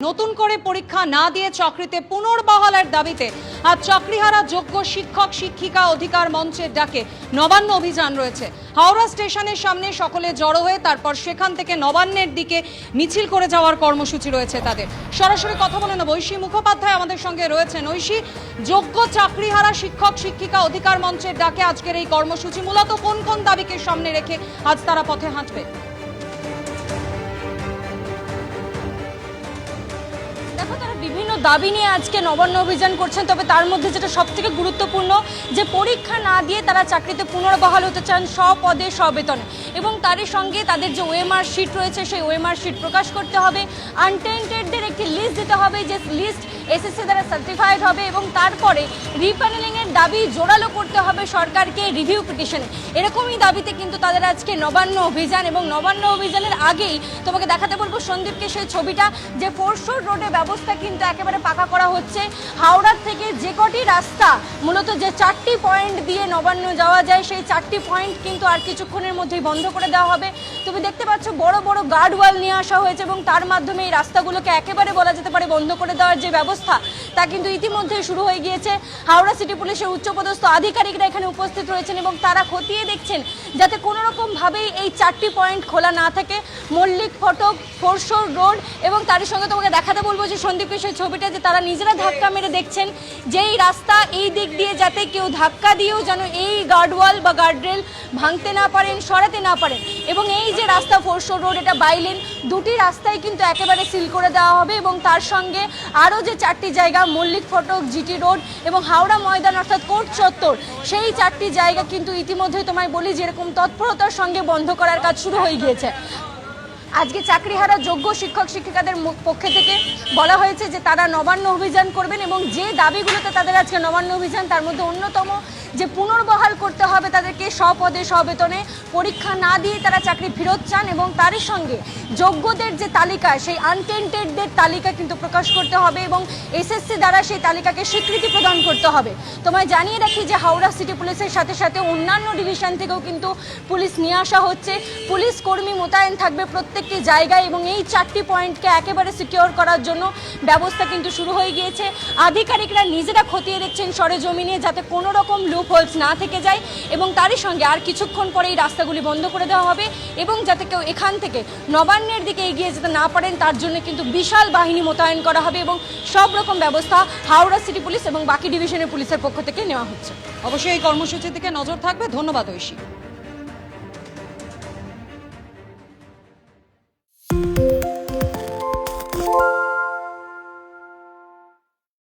নতুন করে পরীক্ষা না দিয়ে চাকরিতে পুনর্বহালের দাবিতে আজ চাকরিহারা যোগ্য শিক্ষক শিক্ষিকা অধিকার মঞ্চের ডাকে নবান্ন অভিযান রয়েছে। হাওড়া স্টেশনের সামনে সকলে জড়ো হয়ে তারপর সেখান থেকে নবান্নের দিকে মিছিল করে যাওয়ার কর্মসূচি রয়েছে তাদের। সরাসরি কথা বলে নেব, ঐশী মুখোপাধ্যায় আমাদের সঙ্গে রয়েছেন। ঐশী, যোগ্য চাকরিহারা শিক্ষক শিক্ষিকা অধিকার মঞ্চের ডাকে আজকের এই কর্মসূচি মূলত কোন কোন দাবিকে সামনে রেখে আজ তারা পথে হাঁটবে? বিভিন্ন দাবি নিয়ে আজকে নবান্ন অভিযান করছেন, তবে তার মধ্যে যেটা সবথেকে গুরুত্বপূর্ণ যে পরীক্ষা না দিয়ে তারা চাকরিতে পুনর্বহাল হতে চান স্বপদে স্ববেতনে, এবং তারই সঙ্গে তাদের যে ওএমআর শিট রয়েছে সেই ওএমআর শিট প্রকাশ করতে হবে। আনটেন্টেডদের একটি লিস্ট দিতে হবে, যে লিস্ট এসএসসি দ্বারা সার্টিফাইড হবে, এবং তারপরে রিপ্যানেলিংয়ের দাবি জোরালো করতে হবে সরকারকে রিভিউ পিটিশনে। এরকমই দাবিতে কিন্তু তাদের আজকে নবান্ন অভিযান। এবং নবান্ন অভিযানের আগেই তোমাকে দেখাতে বলবো সন্দীপকে সেই ছবিটা, যে ফোরশোর রোডে ব্যবস্থা কিন্তু একেবারে পাকা করা হচ্ছে। হাওড়ার থেকে যে কটি রাস্তা মূলত যে 4টি পয়েন্ট দিয়ে নবান্ন যাওয়া যায়, সেই 4টি পয়েন্ট কিন্তু আর কিছুক্ষণের মধ্যেই বন্ধ করে দেওয়া হবে। তুমি দেখতে পাচ্ছ বড় বড় গার্ডওয়াল নিয়ে আসা হয়েছে, এবং তার মাধ্যমে এই রাস্তাগুলোকে একেবারে বলা যেতে পারে বন্ধ করে দেওয়ার যে ব্যবস্থা তা কিন্তু ইতিমধ্যে শুরু হয়ে গিয়েছে। হাওড়া সিটি পুলিশের উচ্চপদস্থ আধিকারিকরা এখানে উপস্থিত রয়েছেন এবং তারা খতিয়ে দেখছেন যাতে কোনো রকমভাবেই এই 4টি পয়েন্ট খোলা না থাকে। মল্লিক ফটক, ফোরশোর রোড, এবং তার সঙ্গে তোমাকে দেখাতে বলবো যে সন্দীপের সেই ছবিটা, যে তারা নিজেরা ধাক্কা মেরে দেখছেন যে এই রাস্তা এই দিক দিয়ে যাতে কেউ ধাক্কা দিয়েও যেন এই গার্ডওয়াল বা গার্ডরেল ভাঙতে না পারেন, সরাতে না পারেন। এবং এই যে রাস্তা ফোরশোর রোড, এটা বাইলেন, দুটি রাস্তায় কিন্তু একেবারে সিল করে দেওয়া হবে। এবং তার সঙ্গে আরও যে 4টি জায়গা, মল্লিক ফটক, জিটি রোড এবং হাওড়া ময়দান অর্থাৎ কোর্ট চত্বর, সেই 4টি জায়গা কিন্তু ইতিমধ্যে তোমায় বলি যেরকম তৎপরতার সঙ্গে বন্ধ করার কাজ শুরু হয়ে গিয়েছে। আজকে চাকরিহারা যোগ্য শিক্ষক শিক্ষিকাদের পক্ষ থেকে বলা হয়েছে যে তারা নবান্ন অভিযান করবেন, এবং যে দাবিগুলোতে তাদের আজকে নবান্ন অভিযান তার মধ্যে অন্যতম যে পুনর্বহাল করতে হবে তাদেরকে স্বপদে স্ববেতনে, পরীক্ষা না দিয়ে তারা চাকরি ফেরত চান, এবং তারই সঙ্গে যোগ্যদের যে তালিকা সেই আনটেন্টেডদের তালিকা কিন্তু প্রকাশ করতে হবে, এবং এসএসসি দ্বারা সেই তালিকাকে স্বীকৃতি প্রদান করতে হবে। তোমায় জানিয়ে রাখি যে হাওড়া সিটি পুলিশের সাথে সাথে অন্যান্য ডিভিশন থেকেও কিন্তু পুলিশ নিয়ে আসা হচ্ছে। পুলিশ কর্মী মোতায়েন থাকবে প্রত্যেকটি জায়গায়, এবং এই 4টি পয়েন্টকে একেবারে সিকিওর করার জন্য ব্যবস্থা কিন্তু শুরু হয়ে গিয়েছে। আধিকারিকরা নিজেরা খতিয়ে দেখছেন সরেজমিনে যাতে কোনো রকম হোলস না থেকে যায়, এবং তারই সঙ্গে আর কিছুক্ষণ পরে এই রাস্তাগুলি বন্ধ করে দেওয়া হবে, এবং যাতে কেউ এখান থেকে নবান্নের দিকে এগিয়ে যেতে না পারেন তার জন্য কিন্তু বিশাল বাহিনী মোতায়েন করা হবে, এবং সব রকম ব্যবস্থা হাওড়া সিটি পুলিশ এবং বাকি ডিভিশনের পুলিশের পক্ষ থেকে নেওয়া হচ্ছে। অবশ্যই এই কর্মসূচির দিকে নজর থাকবে। ধন্যবাদ ঐশী।